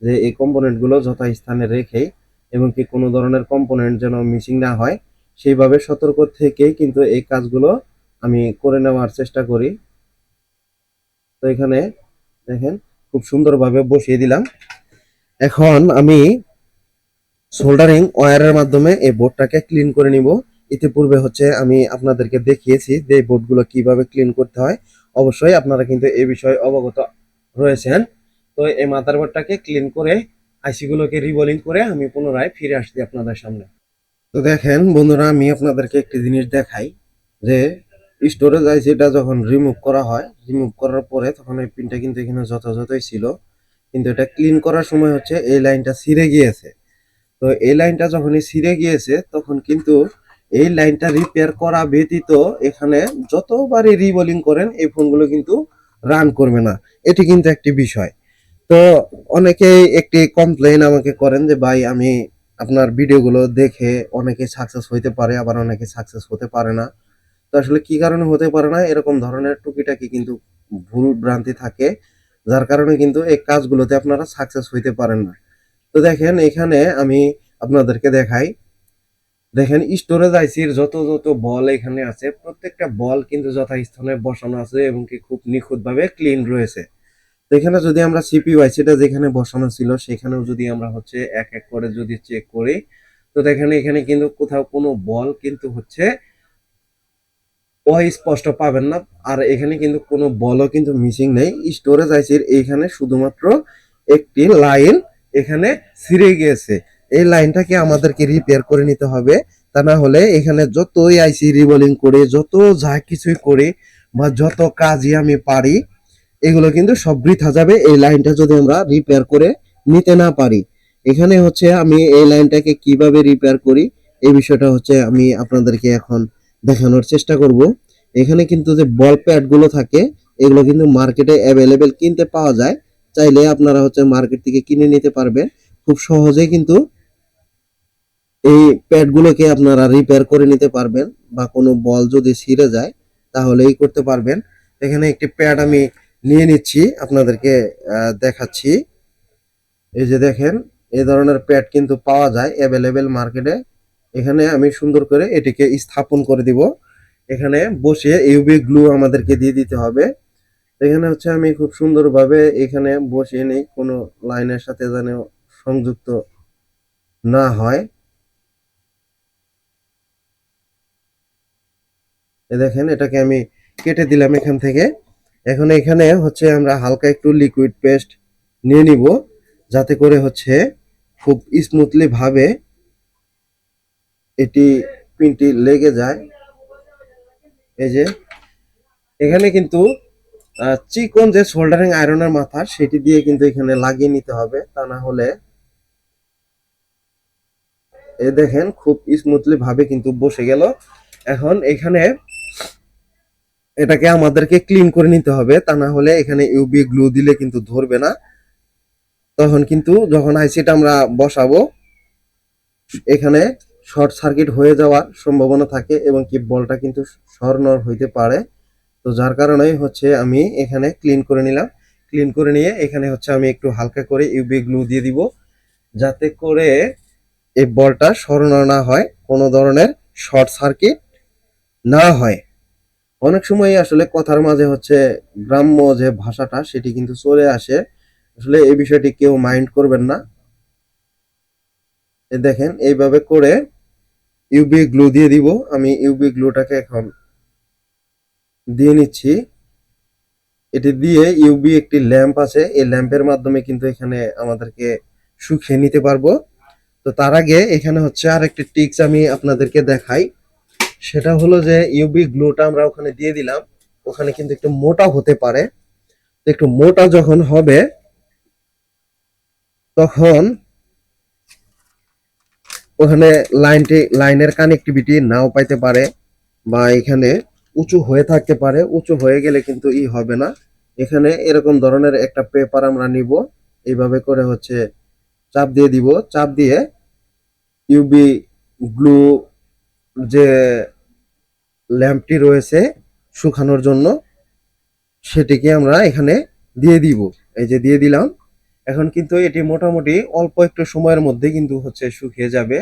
যে এই কম্পোনেন্ট গুলো যথাস্থানে রেখেই, এবং কি কোনো ধরনের কম্পোনেন্ট যেন মিসিং না হয় সেইভাবে সতর্ক থেকেই কিন্তু এই কাজগুলো আমি করে নেওয়ার চেষ্টা করি। তো এখানে দেখেন খুব সুন্দরভাবে বসিয়ে দিলাম। এখন আমি সোল্ডারিং ওয়্যারের মাধ্যমে এই বোর্ডটাকে ক্লিন করে নিব। ইতিপূর্বে হচ্ছে আমি আপনাদেরকে দেখিয়েছি যে এই বোর্ডগুলো কিভাবে ক্লিন করতে হয়, অবশ্যই আপনারা কিন্তু এই বিষয়ে অবগত রয়েছেন। তো এই মাদারবোর্ডটাকে ক্লিন করে আইসি গুলোকে রিবোলিং করে আমি পুনরায় ফিরে আসছি আপনাদের সামনে। তো দেখেন বন্ধুরা, আমি আপনাদেরকে একটি জিনিস দেখাই যে স্টোরেজ আইসিটা যখন রিমুভ করা হয়, রিমুভ করার পরে তখন এই পিনটা কিন্তু এখানে যথাযথই ছিল, কিন্তু এটা ক্লিন করার সময় হচ্ছে এই লাইনটা ছিঁড়ে গিয়েছে। তো এই লাইনটা যখনই ছিঁড়ে গিয়েছে তখন কিন্তু এই লাইনটা রিপেয়ার করা ব্যতীত এখানে যতবারই রিবোলিং করেন এই ফোনগুলো কিন্তু রান করবে না। এটি কিন্তু একটি বিষয়। তো অনেকেই একটি কমপ্লেইন আমাকে করেন যে ভাই আমি আপনার ভিডিওগুলো দেখে অনেকে সাকসেস হইতে পারে, আবার অনেকে সাকসেস হতে পারে না। তো আসলে কি কারণে হতে পারে না, এরকম ধরনের টুকিটাকি কিন্তু ভুল ভ্রান্তি থাকে, যার কারণে কিন্তু এই কাজগুলোতে আপনারা সাকসেস হইতে পারেন না। তো দেখেন এখানে আমি আপনাদেরকে দেখাই, দেখেন স্টোরেজ আইসির যত যত বল এখানে আছে প্রত্যেকটা বল কিন্তু যথাস্থানে বসানো আছে এবং কি খুব নিখুঁতভাবে ক্লিন রয়েছে। তো এখানে যদি আমরা সিপিইউ আইসিটা যেখানে বসানো ছিল সেখানেও যদি আমরা হচ্ছে এক এক করে যদি চেক করি, তো দেখেন এখানে কিন্তু কোথাও কোনো বল কিন্তু হচ্ছে অস্পষ্ট পাবেন না। আর এখানে কিন্তু কোনো বলও কিন্তু মিসিং নেই। স্টোরেজ আইসির এইখানে শুধুমাত্র একটি লাইন এখানে ছিঁড়ে গিয়েছে, এই লাইনটাকে আমাদেরকে রিপেয়ার করে নিতে হবে। তা না হলে এখানে যতই আইসি রিবোলিং করে, যত যা কিছুই করি বা যত কাজই আমি পারি, এগুলো কিন্তু সব বৃথা যাবে এই লাইনটা যদি আমরা রিপেয়ার করে নিতে না পারি। এখানে হচ্ছে আমি এই লাইনটাকে কিভাবে রিপেয়ার করি এই বিষয়টা হচ্ছে আমি আপনাদেরকে এখন দেখানোর চেষ্টা করব। এখানে কিন্তু যে বল প্যাড গুলো থাকে এগুলো কিন্তু মার্কেটে অ্যাভেলেবেল কিনতে পাওয়া যায়, চাইলে আপনারা হচ্ছে মার্কেট থেকে কিনে নিতে পারবেন খুব সহজেই। কিন্তু এই প্যাড গুলোকে আপনারা রিপেয়ার করে নিতে পারবেন, বা কোনো বল যদি ছিঁড়ে যায় তাহলে এই করতে পারবেন। এখানে একটি প্যাড আমি নিয়ে নিচ্ছি, আপনাদেরকে দেখাচ্ছি। এই যে দেখেন এই ধরনের প্যাড কিন্তু পাওয়া যায় অ্যাভেলেবেল মার্কেটে। এখানে আমি সুন্দর করে এটিকে স্থাপন করে দিব। এখানে বসে ইউভি গ্লু আমাদেরকে দিয়ে দিতে হবে। এখানে হচ্ছে আমি খুব সুন্দরভাবে এখানে বসিয়ে নেই, কোনো লাইনের সাথে যেন সংযুক্ত না হয়। দেখেন এটাকে আমি কেটে দিলাম এখান থেকে। এখন এখানে হচ্ছে আমরা হালকা একটু লিকুইড পেস্ট নিয়ে নিব। যাতে করে হচ্ছে খুব স্মুথলি ভাবে এটি পিনটি লেগে যায়। এই যে এখানে কিন্তু চিকন যে সোল্ডারিং আয়রনের মাথা সেটি দিয়ে কিন্তু এখানে লাগিয়ে নিতে হবে, তা না হলে এই দেখেন খুব স্মুথলি ভাবে কিন্তু বসে গেল। এখন এখানে এটাকে আমাদেরকে ক্লিন করে নিতে হবে, তা না হলে এখানে ইউবি গ্লু দিলে কিন্তু ধরবে না। তখন কিন্তু যখন আইসিটা আমরা বসাবো এখানে শর্ট সার্কিট হয়ে যাওয়ার সম্ভাবনা থাকে এবং কি বলটা কিন্তু সরনর হইতে পারে। তো যার কারণেই হচ্ছে আমি এখানে ক্লিন করে নিলাম। ক্লিন করে নিয়ে এখানে হচ্ছে আমি একটু হালকা করে ইউবি গ্লু দিয়ে দিব, যাতে করে এই বলটা সরানো না হয়, কোনো ধরনের শর্ট সার্কিট না হয়। অনেক সময় আসলে কথার মাঝে হচ্ছে গ্রাম্য যে ভাষাটা সেটি কিন্তু চলে আসে, আসলে এই বিষয়টি কেউ মাইন্ড করবেন না। এই দেখেন এইভাবে করে ইউবি গ্লু দিয়ে দিব। আমি ইউবি গ্লুটাকে এখন দিয়ে নিচ্ছি। এটি দিয়ে ইউবি একটি ল্যাম্প আছে, এই ল্যাম্পের মাধ্যমে কিন্তু এখানে আমাদেরকে শুকিয়ে নিতে পারবো। তো তার আগে এখানে হচ্ছে আরেকটি টিপস আমি আপনাদেরকে দেখাই, সেটা হলো যে ইউবি গ্লুটা আমরা ওখানে দিয়ে দিলাম, ওখানে কিন্তু একটু মোটা হতে পারে। তো একটু মোটা যখন হবে তখন ওখানে লাইনের কানেক্টিভিটি নাও পাইতে পারে, বা এখানে উঁচু হয়ে থাকতে পারে। উঁচু হয়ে গেলে কিন্তু হবে না। এখানে এরকম ধরনের একটা পেপার আমরা নিব, এইভাবে করে হচ্ছে চাপ দিয়ে দিব। চাপ দিয়ে ইউবি গ্লু যে ল্যাম্পটি রয়েছে শুকানোর জন্য সেটিকে আমরা এখানে দিয়ে দিব। এই যে দিয়ে দিলাম। এখন কিন্তু এটি মোটামুটি অল্প একটু সময়ের মধ্যে কিন্তু হচ্ছে শুকিয়ে যাবে।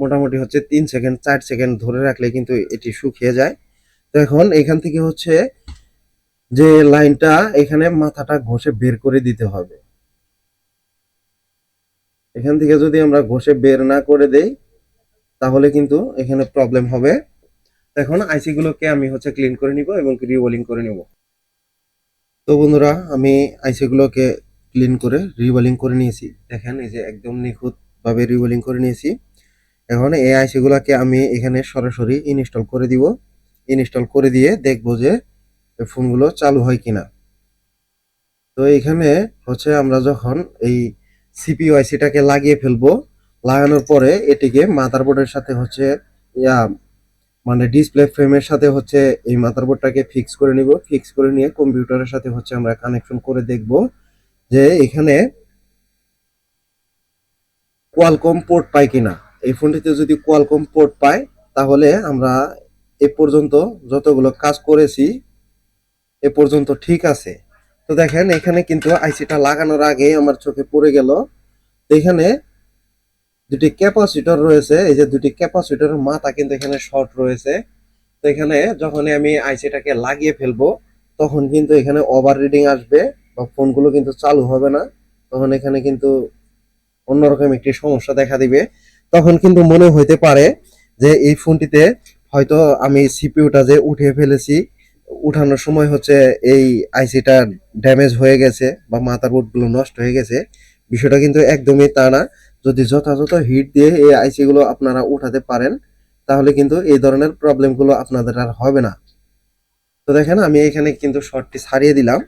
মোটামুটি হচ্ছে 3 সেকেন্ড 4 সেকেন্ড ধরে রাখলে কিন্তু এটি শুকিয়ে যায়। তো এখন এখান থেকে হচ্ছে যে লাইনটা এখানে মাথাটা ঘষে বের করে দিতে হবে। এখান থেকে যদি আমরা ঘষে বের না করে দেই তাহলে কিন্তু এখানে প্রবলেম হবে। এখন আইসি গুলোকে আমি হচ্ছে ক্লিন করে নিব এবং রিওয়্যালিং করে নিব। তো বন্ধুরা আমি আইসি গুলোকে ক্লিন করে রিওয়্যালিং করে নিয়েছি। দেখেন এই যে একদম নিখুঁত ভাবে রিওয়্যালিং করে নিয়েছি। এখন এই আইসি গুলাকে আমি এখানে সরাসরি ইনস্টল করে দিব। ইনস্টল করে দিয়ে দেখবো যে ফোনগুলো চালু হয় কিনা। তো এখানে হচ্ছে আমরা যখন এই সিপিইউ আইসিটাকে লাগিয়ে ফেলবো, লাগানোর পরে এটিকে মাদারবোর্ডের সাথে হচ্ছে ইয়া মানে ডিসপ্লে ফ্রেমের সাথে হচ্ছে এই মাদারবোর্ডটাকে ফিক্স করে নিব। ফিক্স করে নিয়ে কম্পিউটারের সাথে হচ্ছে আমরা কানেকশন করে দেখব যে এখানে কোয়ালকম পোর্ট পায় কিনা। এই ফোনটিতে যদি কোয়ালকম পোর্ট পায় তাহলে আমরা এ পর্যন্ত যতগুলো কাজ করেছি এ পর্যন্ত ঠিক আছে। তো দেখেন এখানে কিন্তু আইসিটা লাগানোর আগে আমার চোখে পড়ে গেল, এখানে দুটি ক্যাপাসিটর রয়েছে। এই যে দুটি ক্যাপাসিটরের মাথা কিন্তু এখানে শর্ট রয়েছে। তো এখানে যখন আমি আইসিটাকে লাগিয়ে ফেলবো তখন কিন্তু এখানে ওভার রিডিং আসবে বা ফোনগুলো কিন্তু চালু হবে না। তখন এখানে কিন্তু অন্যরকম একটি সমস্যা দেখা দিবে। তখন কিন্তু মনে হইতে পারে যে এই ফোনটিতে হয়তো আমি সিপিইউটা যে উঠিয়ে ফেলেছি, উঠানোর সময় হচ্ছে এই আইসিটা ড্যামেজ হয়ে গেছে বা মাদারবোর্ড গুলো নষ্ট হয়ে গেছে। বিষয়টা কিন্তু একদমই তা না। যদি যথাযথ হিট দিয়ে এই আইসি গুলো আপনারা উঠাতে পারেন তাহলে কিন্তু এই ধরনের প্রবলেম গুলো আপনাদের আর হবে না। তো দেখেন আমি এখানে কিন্তু শর্টটি ছাড়িয়ে দিলাম।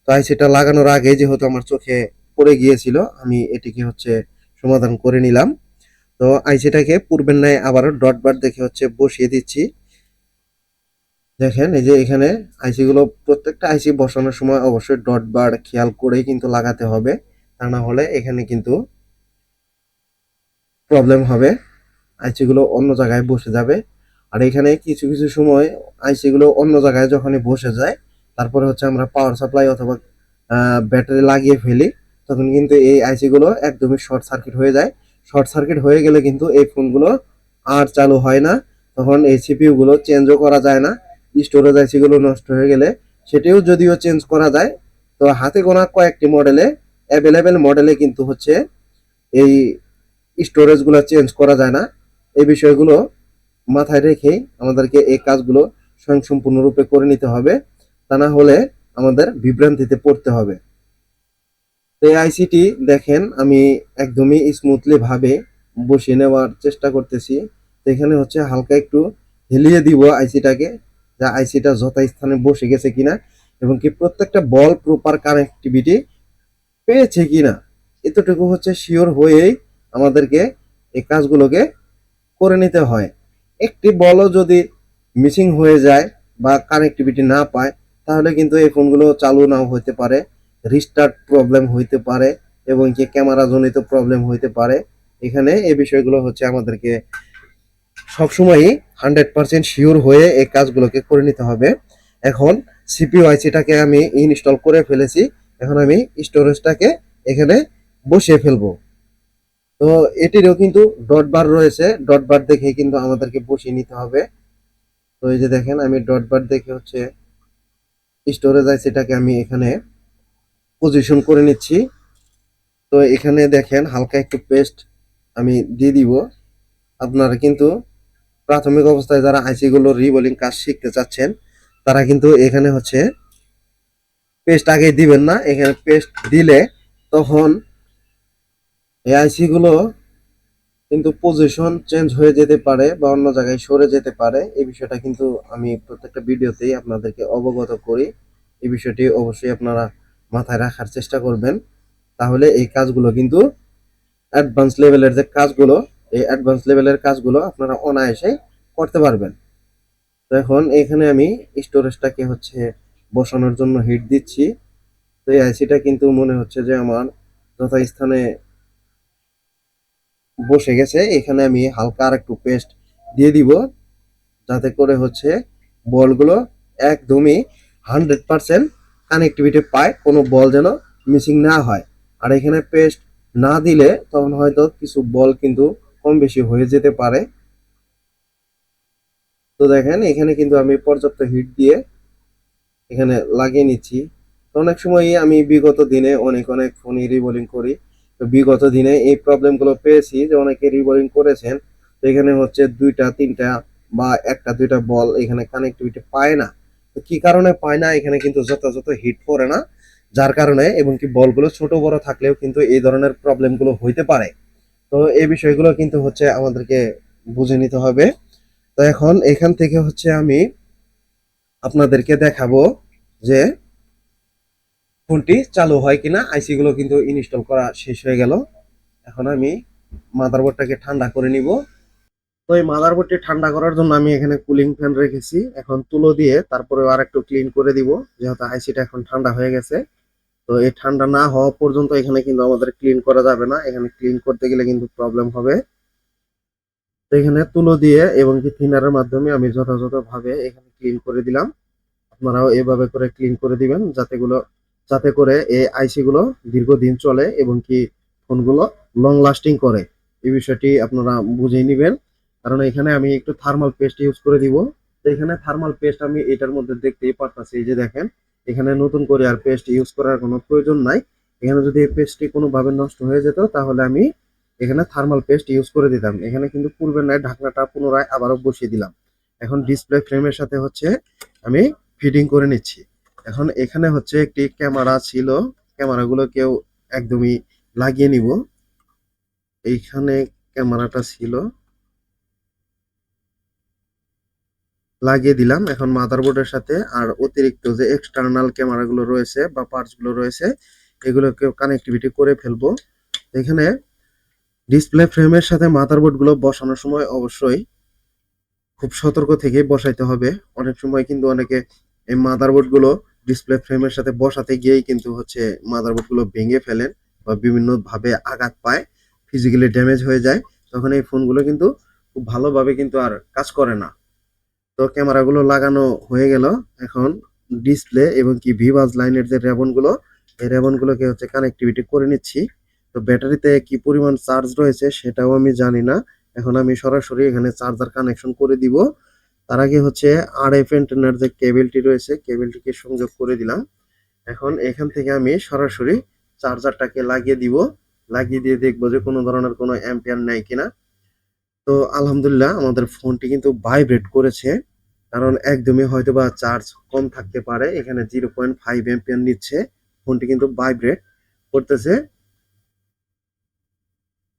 তো আইসিটা লাগানোর আগে যেহেতু আমার চোখে পড়ে গিয়েছিল আমি এটিকে হচ্ছে সমাধান করে নিলাম। তো আইসিটাকে পূর্বের ন্যায় আবারও ডট বার দেখে হচ্ছে বসিয়ে দিচ্ছি। দেখেন এই যে এখানে আইসি গুলো প্রত্যেকটা আইসি বসানোর সময় অবশ্যই ডট বার খেয়াল করেই কিন্তু লাগাতে হবে, তা না হলে এখানে কিন্তু প্রবলেম হবে, আইসি গুলো অন্য জায়গায় বসে যাবে। আর এখানে কিছু কিছু সময় আইসি গুলো অন্য জায়গায় যখনই বসে যায় তারপরে হচ্ছে আমরা পাওয়ার সাপ্লাই অথবা ব্যাটারি লাগিয়ে ফেলি, তখন কিন্তু এই আইসি গুলো একদমই শর্ট সার্কিট হয়ে যায়। শর্ট সার্কিট হয়ে গেলে কিন্তু এই ফোনগুলো আর চালু হয় না। তখন এই সিপিইউ গুলো চেঞ্জও করা যায় না। স্টোরেজ আইসি গুলো নষ্ট হয়ে গেলে সেটিও যদিও চেঞ্জ করা যায়, তো হাতে গোনা কয়েকটি মডেলে অ্যাভেলেবেল মডেলে কিন্তু হচ্ছে এই স্টোরেজ গুলো চেঞ্জ করা যায় না। এই বিষয়গুলো মাথায় রেখেই আমাদেরকে এই কাজগুলো স্বয়ংসম্পূর্ণরূপে করে নিতে হবে, তা না হলে আমাদের বিভ্রান্তিতে পড়তে হবে। তো এই আইসিটি দেখেন আমি একদমই স্মুথলি ভাবে বসিয়ে নেওয়ার চেষ্টা করতেছি। তো এখানে হচ্ছে হালকা একটু হেলিয়ে দিব আইসিটাকে, যে আইসিটা যথাস্থানে বসে গেছে কিনা এবং কি প্রত্যেকটা বল প্রপার কানেক্টিভিটি পেয়েছে কিনা, এতটুকু হচ্ছে শিওর হয়েই আমাদেরকে এই কাজগুলোকে করে নিতে হয়। একটি বলও যদি মিসিং হয়ে যায় বা কানেক্টিভিটি না পায়, তাহলে কিন্তু এই ফোনগুলো চালু নাও হতে পারে, রিস্টার্ট প্রবলেম হইতে পারে এবং কি ক্যামেরা জনিত প্রবলেম হইতে পারে। এখানে এই বিষয়গুলো হচ্ছে আমাদেরকে সবসময়ই 100% শিওর হয়ে এই কাজগুলোকে করে নিতে হবে। এখন সিপিইউ আইসিটাকে আমি ইনস্টল করে ফেলেছি, এখন আমি স্টোরেজটাকে এখানে বসিয়ে ফেলবো। তো এটিরও কিন্তু ডট বার রয়েছে, ডট বার দেখে কিন্তু আমাদেরকে বসিয়ে নিতে হবে। তো এই যে দেখেন আমি ডট বার দেখে হচ্ছে স্টোরেজ আইসিটাকে আমি এখানে পজিশন করে নিচ্ছি। তো এখানে দেখেন হালকা একটু পেস্ট আমি দিয়ে দিব। আপনারা কিন্তু প্রাথমিক অবস্থায় যারা আইসি গুলো রিবোলিং কাজ শিখতে চাচ্ছেন, তারা কিন্তু এখানে হচ্ছে পেস্ট আগে দিবেন না। এখানে পেস্ট দিলে তখন এই আইসি গুলো কিন্তু পজিশন চেঞ্জ হয়ে যেতে পারে বা অন্য জায়গায় সরে যেতে পারে। এই বিষয়টা কিন্তু আমি প্রত্যেকটা ভিডিওতেই আপনাদেরকে অবগত করি। এই বিষয়টি অবশ্যই আপনারা মাথায় রাখার চেষ্টা করবেন, তাহলে এই কাজগুলো কিন্তু অ্যাডভান্স লেভেলের যে কাজগুলো, এই অ্যাডভান্স লেভেলের কাজগুলো আপনারা অনায়াসে করতে পারবেন। তো এখন এখানে আমি স্টোরেজটাকে হচ্ছে বসানোর জন্য হিট দিচ্ছি। তো এই আইসিটা কিন্তু মনে হচ্ছে যে আমার যথাস্থানে বসে গেছে। এখানে আমি হালকা আর একটু পেস্ট দিয়ে দিব, যাতে করে হচ্ছে বলগুলো একদমই 100% কানেক্টিভিটি পায়, কোনো বল যেন মিসিং না হয়। আর এখানে পেস্ট না দিলে তখন হয়তো কিছু বল কিন্তু কম বেশি হয়ে যেতে পারে। তো দেখেন এখানে কিন্তু আমি পর্যাপ্ত হিট দিয়ে এখানে লাগিয়ে নিচ্ছি। তো অনেক সময়ই আমি বিগত দিনে অনেক অনেক ফোনই রিবোলিং করি। তো বিগত দিনে এই প্রবলেমগুলো পেয়েছি যে অনেকে রিবোলিং করেছেন, তো এখানে হচ্ছে 2টা 3টা বা 1টা 2টা বল এখানে কানেক্টিভিটি পায় না। তো কি কারণে পায় না, এখানে কিন্তু যথাযথ হিট পড়ে না, যার কারণে এবং কি বলগুলো ছোট বড় থাকলেও কিন্তু এই ধরনের প্রবলেমগুলো হইতে পারে। তো এই বিষয়গুলো কিন্তু হচ্ছে আমাদেরকে বুঝে নিতে হবে। তো এখন এখান থেকে হচ্ছে আমি আপনাদেরকে দেখাবো যে ফোনটি চালু হয় কিনা। আইসি গুলো কিন্তু ইনস্টল করা শেষ হয়ে গেল। এখন আমি মাদারবোর্ডটাকে ঠান্ডা করে নিব। তো এই মাদারবোর্ডটি ঠান্ডা করার জন্য আমি এখানে কুলিং ফ্যান রেখেছি। এখন তুলো দিয়ে তারপরে আর একটু ক্লিন করে দিব, যেহেতু আইসিটা এখন ঠান্ডা হয়ে গেছে। তো এই ঠান্ডা না হওয়া পর্যন্ত এখানে কিন্তু আমাদের ক্লিন করা যাবে না, এখানে ক্লিন করতে গেলে কিন্তু প্রবলেম হবে। তো এখানে তুলো দিয়ে এবং কি থিনারের মাধ্যমে আমি যথাযথভাবে এখানে ক্লিন করে দিলাম। আপনারাও এভাবে করে ক্লিন করে দিবেন, যাতে করে এই আইসি গুলো দীর্ঘদিন চলে এবং কি ফোনগুলো লং লাস্টিং করে। এই বিষয়টি আপনারা বুঝে নেবেন, কারণ এখানে আমি একটু থার্মাল পেস্ট ইউজ করে দিব। তো এখানে থার্মাল পেস্ট আমি এটার মধ্যে দেখতেই পারতাছি, এই যে দেখেন এখানে নতুন করে আর পেস্ট ইউজ করার কোনো প্রয়োজন নাই। এখানে যদি এই পেস্টটি কোনোভাবে নষ্ট হয়ে যেত, তাহলে আমি এখানে থার্মাল পেস্ট ইউজ করে দিতাম। এখানে কিন্তু পূর্বের ন্যায় ঢাকনাটা পুনরায় আবারও বসিয়ে দিলাম। এখন ডিসপ্লে ফ্রেমের সাথে হচ্ছে আমি ফিটিং করে নিচ্ছি। এখন এখানে হচ্ছে একটি ক্যামেরা ছিল, ক্যামেরাগুলোকেও একদমই লাগিয়ে নিব। এইখানে ক্যামেরাটা ছিল, লাগিয়ে দিলাম। এখন মাদারবোর্ডের সাথে আর অতিরিক্ত যে এক্সটার্নাল ক্যামেরাগুলো রয়েছে বা পার্টস গুলো রয়েছে, এগুলোকেও কানেক্টিভিটি করে ফেলবো। এখানে ডিসপ্লে ফ্রেমের সাথে মাদারবোর্ড গুলো বসানোর সময় অবশ্যই খুব সতর্ক থেকে বসাইতে হবে। অনেক সময় কিন্তু অনেকে এই মাদারবোর্ড গুলো ডিসপ্লে ফ্রেমের সাথে বসাতে গিয়েই কিন্তু হচ্ছে মাদারবোর্ড গুলো ভেঙে ফেলেন বা বিভিন্ন ভাবে আঘাত পায়, ফিজিক্যালি ড্যামেজ হয়ে যায়। তখন এই ফোনগুলো কিন্তু খুব ভালোভাবে কিন্তু আর কাজ করে না। তো ক্যামেরাগুলো লাগানো হয়ে গেল। এখন ডিসপ্লে এবং কি ভিভাস লাইনের যে রেবন গুলো, এই রেবন গুলোকে হচ্ছে কানেক্টিভিটি করে নিচ্ছি। তো ব্যাটারিতে কি পরিমাণ চার্জ রয়েছে সেটাও আমি জানি না। এখন আমি সরাসরি এখানে চার্জার কানেকশন করে দিব। তার আগে হচ্ছে আরএফ অ্যান্টেনার যে কেবলটি রয়েছে, কেবলটিকে সংযোগ করে দিলাম। এখন এখান থেকে আমি সরাসরি চার্জারটাকে লাগিয়ে দিব। লাগিয়ে দিয়ে দেখবো যে কোনো ধরনের কোনো অ্যাম্পিয়ার নেই কিনা। তো আলহামদুলিল্লাহ আমাদের ফোনটি কিন্তু ভাইব্রেট করেছে, কারণ একদমই হয়তোবা চার্জ কম থাকতে পারে। এখানে 0.5 এম্পিয়ার নিচ্ছে, ফোনটি কিন্তু ভাইব্রেট। করতেছে।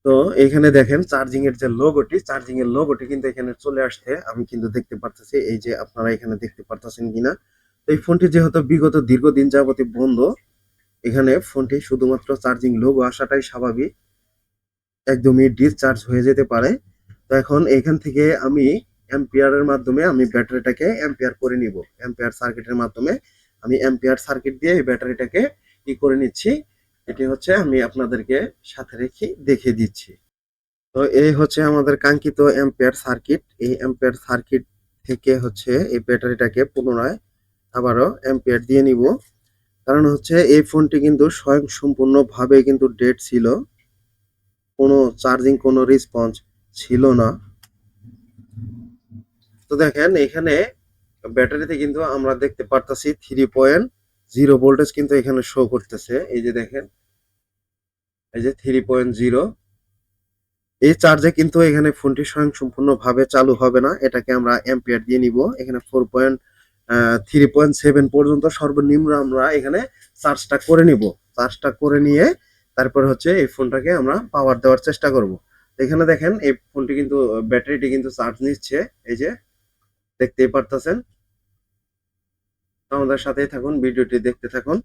তো এখানে দেখেন চার্জিং এর যে লোগোটি, চার্জিং এর লোগোটি কিন্তু এখানে চলে আসছে। আমি কিন্তু দেখতে পারতেছি, এই যে আপনারা এখানে দেখতে পারতেছেন কিনা। তো এই ফোনটি যেহেতু বিগত দীর্ঘদিন যাবতই বন্ধ, এখানে ফোনটি শুধুমাত্র চার্জিং লোগো আসাটাই স্বাভাবিক, একদমই ডিসচার্জ হয়ে যেতে পারে। তো এখন এখান থেকে আমি অ্যাম্পিয়ারের মাধ্যমে আমি ব্যাটারিটাকে অ্যাম্পিয়ার করে নিব। অ্যাম্পিয়ার সার্কিটের মাধ্যমে আমি অ্যাম্পিয়ার সার্কিট দিয়ে এই ব্যাটারিটাকে করে নিচ্ছি। এটি হচ্ছে আমি আপনাদেরকে সাথে রেখে দেখিয়ে দিচ্ছি। তো এই হচ্ছে আমাদের কাঙ্ক্ষিত অ্যাম্পিয়ার সার্কিট। এই অ্যাম্পিয়ার সার্কিট থেকে হচ্ছে এই ব্যাটারিটাকে পুনরায় আবারও অ্যাম্পিয়ার দিয়ে নিব। কারণ হচ্ছে এই ফোনটি কিন্তু স্বয়ংসম্পূর্ণভাবে কিন্তু ডেড ছিল। কোনো চার্জিং কোনো রেসপন্স ছিল না। তো দেখেন এখানে ব্যাটারিতে কিন্তু আমরা দেখতে পারতাছি 3.0 ভোল্টেজ কিন্তু এখানে শো করতেছে। এই যে দেখেন, এই যে 3.0। এই চার্জে কিন্তু এখানে ফোনটি স্বয়ংসম্পূর্ণভাবে চালু হবে না। এটাকে আমরা অ্যাম্পিয়ার দিয়ে নিব। এখানে 3.7 পর্যন্ত সর্বনিম্ন আমরা এখানে চার্জটা করে নিব। চার্জটা করে নিয়ে তারপর হচ্ছে এই ফোনটাকে আমরা পাওয়ার দেওয়ার চেষ্টা করব। এখানে দেখেন এই ফোনটি কিন্তু ব্যাটারিটি কিন্তু চার্জ নিচ্ছে। এই যে দেখতেই পারতেছেন। আমাদের সাথেই থাকুন, ভিডিওটি দেখতে থাকুন।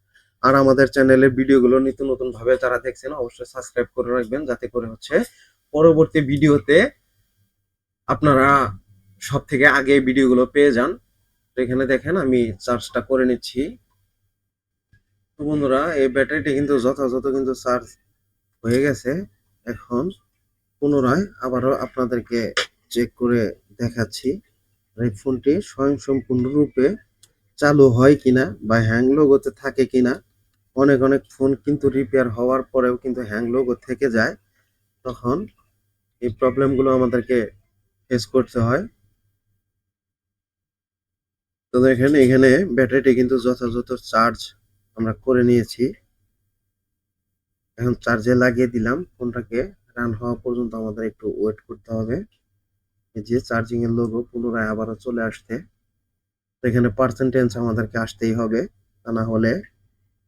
আর আমাদের চ্যানেলের ভিডিওগুলো নিত্য নতুন ভাবে যারা দেখছেন অবশ্যই সাবস্ক্রাইব করে রাখবেন, যাতে করে হচ্ছে পরবর্তী ভিডিওতে আপনারা সব থেকে আগে ভিডিওগুলো পেয়ে যান। তো এখানে দেখেন আমি চার্জটা করে নিচ্ছি। তো বন্ধুরা, এই ব্যাটারিটি কিন্তু যথাযথ কিন্তু চার্জ হয়ে গেছে। এখন পুনরায় আবারও আপনাদেরকে চেক করে দেখাচ্ছি এই ফোনটি স্বয়ংসম্পূর্ণরূপে চালু হয় কিনা বা হ্যাং লোগোতে থাকে কিনা। অনেক অনেক ফোন কিন্তু রিপেয়ার হওয়ার পরেও কিন্তু হ্যাং লোগো থেকে যায়। তখন এই প্রবলেমগুলো আমাদেরকে ফেস করতে হয়। তো দেখেন এখানে ব্যাটারিটি কিন্তু যথাযথ চার্জ আমরা করে নিয়েছি। এখন চার্জে লাগিয়ে দিলাম। ফোনটাকে রান হওয়া পর্যন্ত আমাদের একটু ওয়েট করতে হবে। এই যে চার্জিং এর লোগো পুনরায় আবারও চলে আসছে। তো এখানে পার্সেন্টেজ আমাদেরকে আসতেই হবে, তা না হলে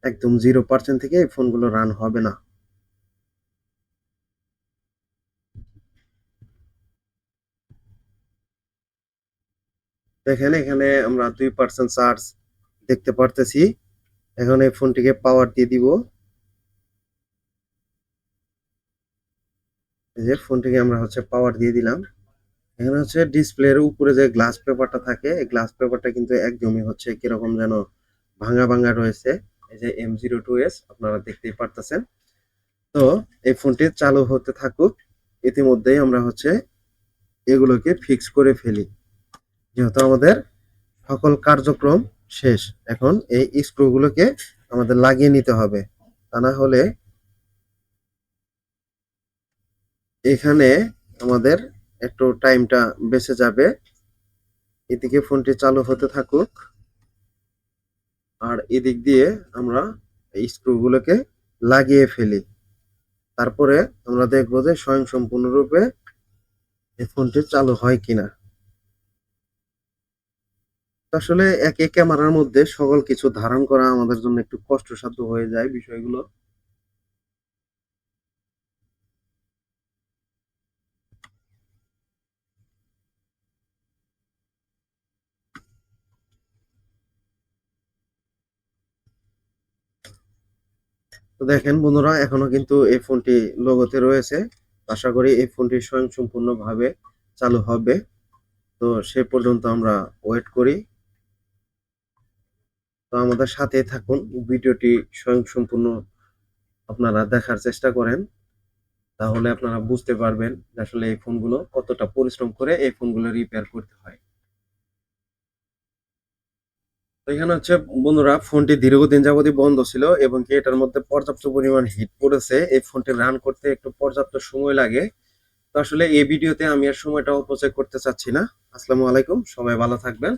একদম 0% থেকে এই ফোনগুলো রান হবে না। দেখেন এখানে আমরা 2% চার্জ দেখতে পারতেছি। এখন এই ফোনটিকে পাওয়ার দিয়ে দিব। এই যে ফোনটিকে আমরা হচ্ছে পাওয়ার দিয়ে দিলাম। এখানে হচ্ছে ডিসপ্লের উপরে যে গ্লাস পেপারটা থাকে, এই গ্লাস পেপারটা কিন্তু একদমই হচ্ছে কিরকম যেন ভাঙা ভাঙা রয়েছে। এই যে M02s আপনারা দেখতেই পারতেছেন। তো এই ফোনটি চালু হতে থাকুক, ইতিমধ্যেই আমরা হচ্ছে এগুলোকে ফিক্স করে ফেলি। যেহেতু আমাদের সকল কার্যক্রম শেষ, এখন এই স্ক্রুগুলোকে আমাদের লাগিয়ে নিতে হবে। তা না হলে এখানে আমাদের একটু টাইমটা বেঁচে যাবে। এদিকে ফোনটি চালু হতে থাকুক আর এদিক দিয়ে আমরা এই স্ক্রুগুলোকে লাগিয়ে ফেলি। তারপরে আমরা দেখবো যে স্বয়ংসম্পূর্ণরূপে এই ফোনটি চালু হয় কিনা। আসলে একই ক্যামেরার মধ্যে সকল কিছু ধারণ করা আমাদের জন্য একটু কষ্টসাধ্য হয়ে যায় বিষয়গুলো। তো দেখেন বন্ধুরা, এখনো কিন্তু এই ফোনটি লোগোতে রয়েছে। আশা করি এই ফোনটি স্বয়ংসম্পূর্ণভাবে চালু হবে। তো সে পর্যন্ত আমরা ওয়েট করি। তো আমাদের সাথে থাকুন, ভিডিওটি স্বয়ংসম্পূর্ণ আপনারা দেখার চেষ্টা করেন। তাহলে আপনারা বুঝতে পারবেন যে আসলে এই ফোনগুলো কতটা পরিশ্রম করে এই ফোনগুলো রিপেয়ার করতে হয়। তো এখানে হচ্ছে বন্ধুরা, ফোনটি দীর্ঘদিন যাবতই বন্ধ ছিল এবং কি এটার মধ্যে পর্যাপ্ত পরিমাণ হিট পড়েছে। এই ফোনটি রান করতে একটু পর্যাপ্ত সময় লাগে। তো আসলে এই ভিডিওতে আমি আর সময়টা অপচয় করতে চাচ্ছি না। আসসালামু আলাইকুম, সবাই ভালো থাকবেন।